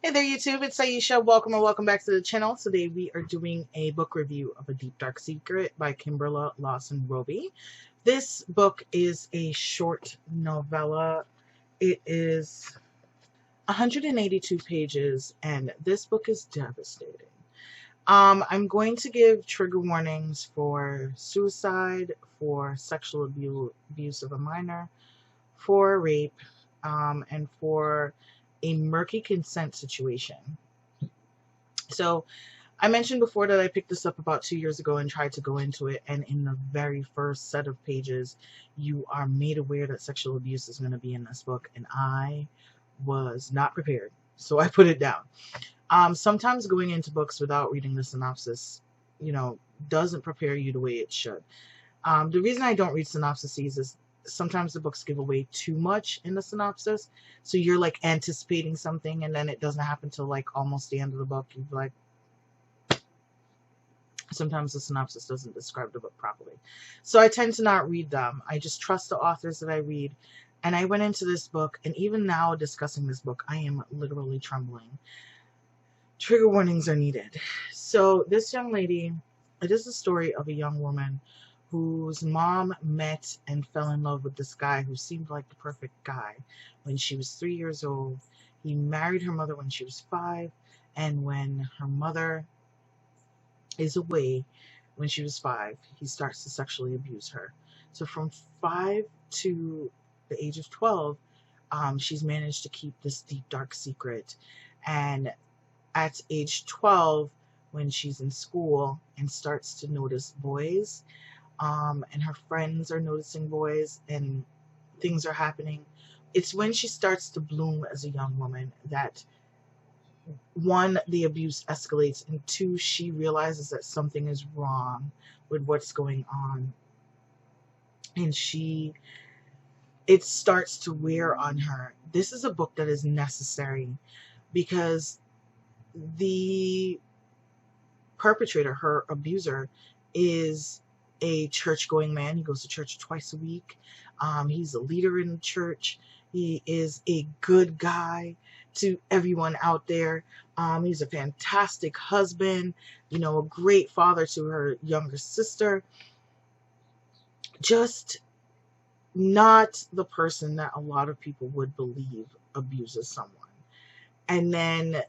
Hey there, YouTube. It's Aisha. Welcome or welcome back to the channel. Today we are doing a book review of A Deep Dark Secret by Kimberla Lawson Roby. This book is a short novella. It is 182 pages, and this book is devastating. I'm going to give trigger warnings for suicide, for sexual abuse of a minor, for rape, and for a murky consent situation. So I mentioned before that I picked this up about 2 years ago and tried to go into it, and in the very first set of pages you are made aware that sexual abuse is going to be in this book, and I was not prepared, so I put it down. Sometimes going into books without reading the synopsis, doesn't prepare you the way it should. The reason I don't read synopses is sometimes the books give away too much in the synopsis, so you're like anticipating something and then it doesn't happen till like almost the end of the book. You're like, sometimes the synopsis doesn't describe the book properly, so I tend to not read them. I just trust the authors that I read, and I went into this book, and even now discussing this book I am literally trembling. Trigger warnings are needed. So this young lady, it is the story of a young woman whose mom met and fell in love with this guy who seemed like the perfect guy when she was 3 years old. He married her mother when she was 5, and when her mother is away when she was 5, he starts to sexually abuse her. So from 5 to the age of 12, she's managed to keep this deep dark secret. And at age 12, when she's in school and starts to notice boys, and her friends are noticing boys and things are happening, it's when she starts to bloom as a young woman that, one, the abuse escalates, and two, she realizes that something is wrong with what's going on, and it starts to wear on her. This is a book that is necessary because the perpetrator, her abuser, is a church-going man. He goes to church twice a week. He's a leader in the church. He is a good guy to everyone out there. He's a fantastic husband, a great father to her younger sister. Just not the person that a lot of people would believe abuses someone. And then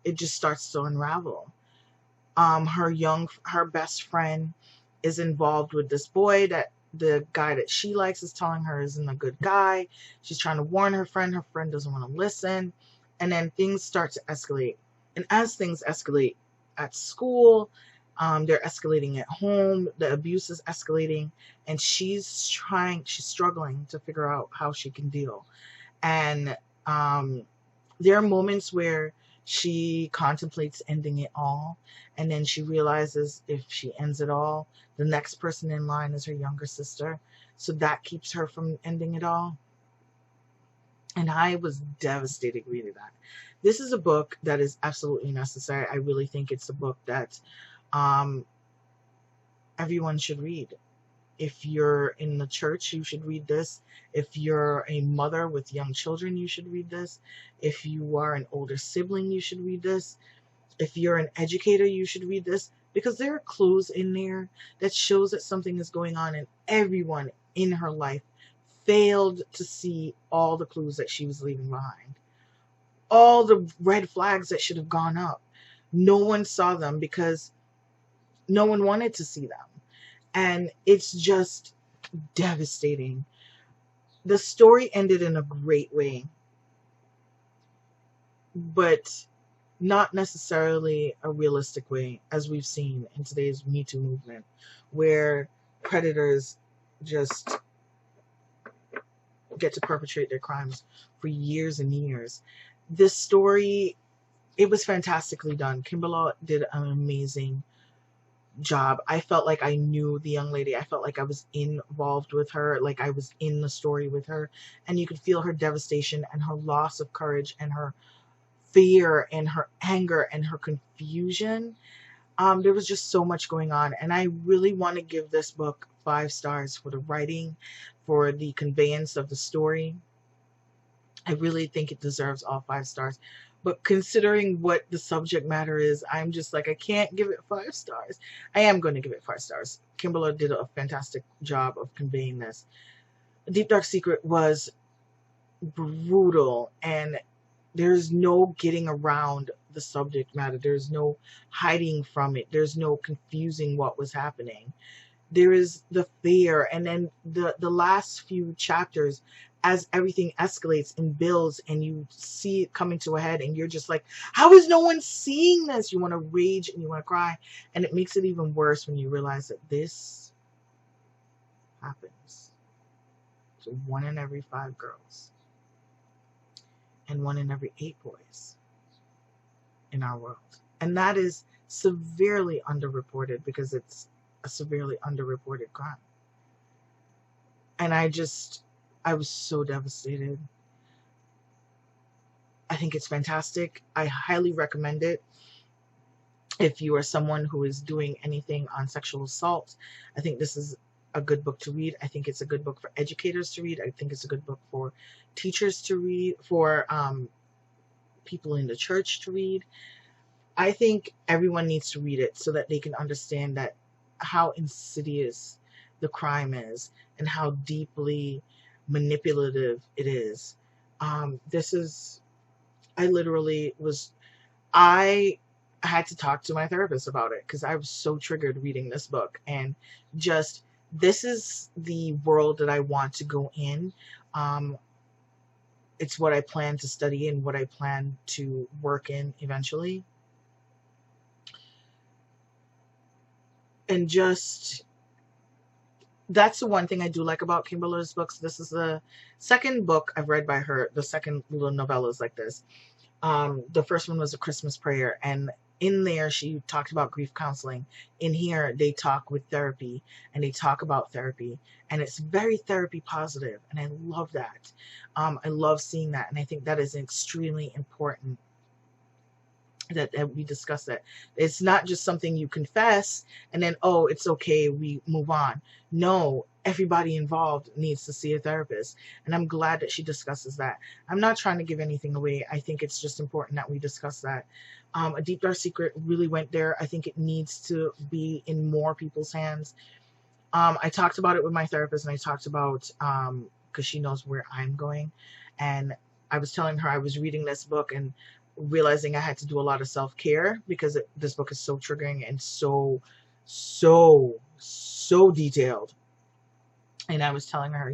it just starts to unravel. Her best friend is involved with this boy that the guy that she likes is telling her isn't a good guy. She's trying to warn her friend. Her friend doesn't want to listen. And then things start to escalate. And as things escalate at school, they're escalating at home. The abuse is escalating, and she's struggling to figure out how she can deal. And there are moments where she contemplates ending it all, and then she realizes if she ends it all, the next person in line is her younger sister, so that keeps her from ending it all. And I was devastated reading that. This is a book that is absolutely necessary. I really think it's a book that everyone should read. If you're in the church, you should read this. If you're a mother with young children, you should read this. If you are an older sibling, you should read this. If you're an educator, you should read this, because there are clues in there that shows that something is going on, and everyone in her life failed to see all the clues that she was leaving behind. All the red flags that should have gone up. No one saw them because no one wanted to see them. And it's just devastating. The story ended in a great way, but not necessarily a realistic way, as we've seen in today's Me Too movement, where predators just get to perpetrate their crimes for years and years. This story, it was fantastically done. Kimberla did an amazing job. I felt like I knew the young lady. I felt like I was involved with her, like I was in the story with her, and you could feel her devastation and her loss of courage and her fear and her anger and her confusion. There was just so much going on, and I really want to give this book 5 stars for the writing, for the conveyance of the story, I really think it deserves all 5 stars. But considering what the subject matter is, I'm just like, I can't give it 5 stars. I am going to give it 5 stars. Kimberla did a fantastic job of conveying this. Deep Dark Secret was brutal, and there's no getting around the subject matter. There's no hiding from it. There's no confusing what was happening. There is the fear, and then the last few chapters, as everything escalates and builds and you see it coming to a head, and you're just like, how is no one seeing this? You want to rage and you want to cry, and it makes it even worse when you realize that this happens to 1 in every 5 girls and 1 in every 8 boys in our world. And that is severely underreported, because it's a severely underreported crime. And I was so devastated. I think it's fantastic. I highly recommend it. If you are someone who is doing anything on sexual assault, I think this is a good book to read. I think it's a good book for educators to read. I think it's a good book for teachers to read, for people in the church to read. I think everyone needs to read it so that they can understand that how insidious the crime is and how deeply manipulative it is. I had to talk to my therapist about it because I was so triggered reading this book, and just, this is the world that I want to go in. It's what I plan to study and what I plan to work in eventually. And just, that's the one thing I do like about Kimberla's books. This is the second book I've read by her, the second little novellas like this. The first one was A Christmas Prayer, and in there she talked about grief counseling. In here they talk with therapy, and they talk about therapy, and it's very therapy positive, and I love that. I love seeing that, and I think that is extremely important that we discuss that. It's not just something you confess and then, oh, it's okay, we move on. No, everybody involved needs to see a therapist, and I'm glad that she discusses that. I'm not trying to give anything away. I think it's just important that we discuss that. A Deep Dark Secret really went there. I think it needs to be in more people's hands. I talked about it with my therapist, and I talked about, because she knows where I'm going, and I was telling her I was reading this book and realizing I had to do a lot of self-care because this book is so triggering and so detailed. And I was telling her,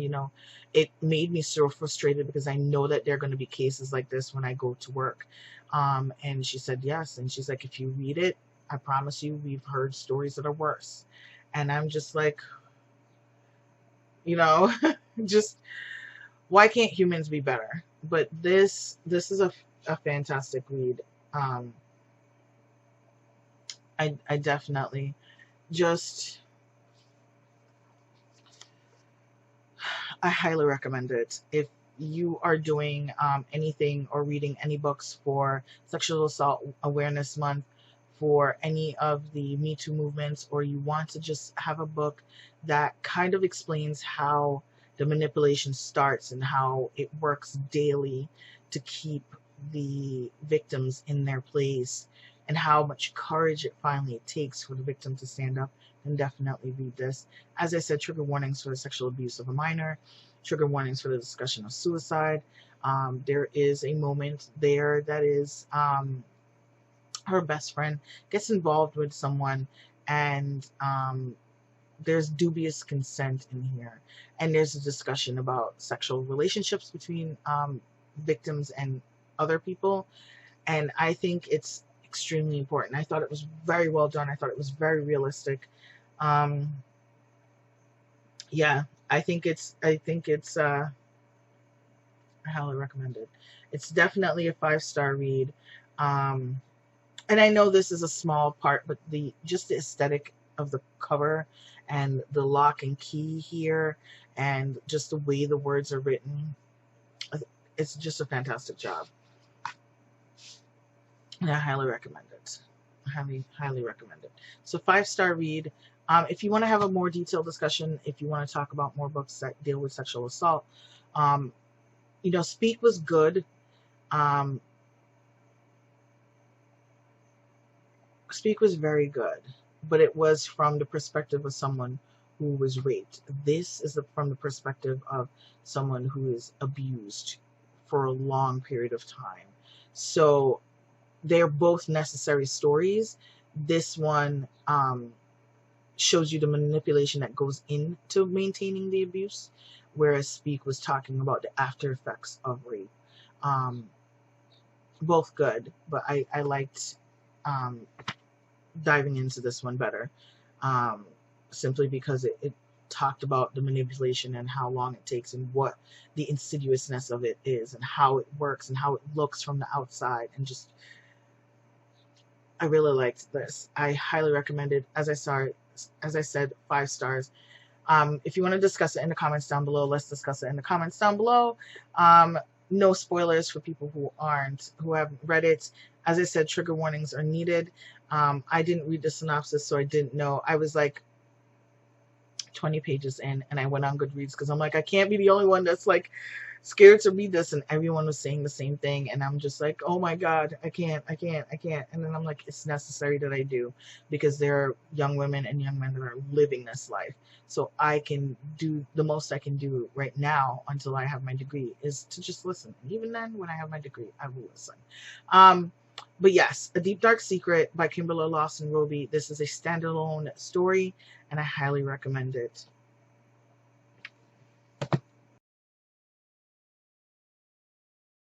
it made me so frustrated because I know that there are going to be cases like this when I go to work. And she said yes. And she's like, if you read it, I promise you, we've heard stories that are worse. And I'm just like, just, why can't humans be better? But this is a fantastic read. I definitely just, I highly recommend it. If you are doing anything or reading any books for Sexual Assault Awareness Month, for any of the Me Too movements, or you want to just have a book that kind of explains how the manipulation starts and how it works daily to keep the victims in their place, and how much courage it finally takes for the victim to stand up, then definitely read this. As I said, trigger warnings for sexual abuse of a minor, trigger warnings for the discussion of suicide. There is a moment there that is her best friend gets involved with someone, and there's dubious consent in here, and there's a discussion about sexual relationships between victims and other people, and I think it's extremely important. I thought it was very well done. I thought it was very realistic. Yeah, I think it's I highly recommend it. It's definitely a 5-star read. And I know this is a small part, but just the aesthetic of the cover and the lock and key here, and just the way the words are written, it's just a fantastic job. And I highly recommend it. Highly recommend it. So 5-star read. If you want to have a more detailed discussion, if you want to talk about more books that deal with sexual assault, You know, Speak was good. Um, Speak was very good, but it was from the perspective of someone who was raped. This is from the perspective of someone who is abused for a long period of time. So they're both necessary stories. This one shows you the manipulation that goes into maintaining the abuse, whereas Speak was talking about the after effects of rape. Um, Both good, but I liked um, diving into this one better, um, simply because it talked about the manipulation and how long it takes and what the insidiousness of it is and how it works and how it looks from the outside. And just, I really liked this. I highly recommend it. As I said, 5 stars. If you want to discuss it in the comments down below, let's discuss it in the comments down below. No spoilers for people who haven't read it. As I said, trigger warnings are needed. I didn't read the synopsis, so I didn't know. I was like 20 pages in, and I went on Goodreads because I'm like, I can't be the only one that's like scared to read this, and everyone was saying the same thing, and I'm just like, oh my god, I can't. And then I'm like, it's necessary that I do, because there are young women and young men that are living this life. So I can do the most I can do right now until I have my degree is to just listen. And even then, when I have my degree, I will listen. But yes, A Deep Dark Secret by Kimberla Lawson Roby. This is a standalone story, and I highly recommend it.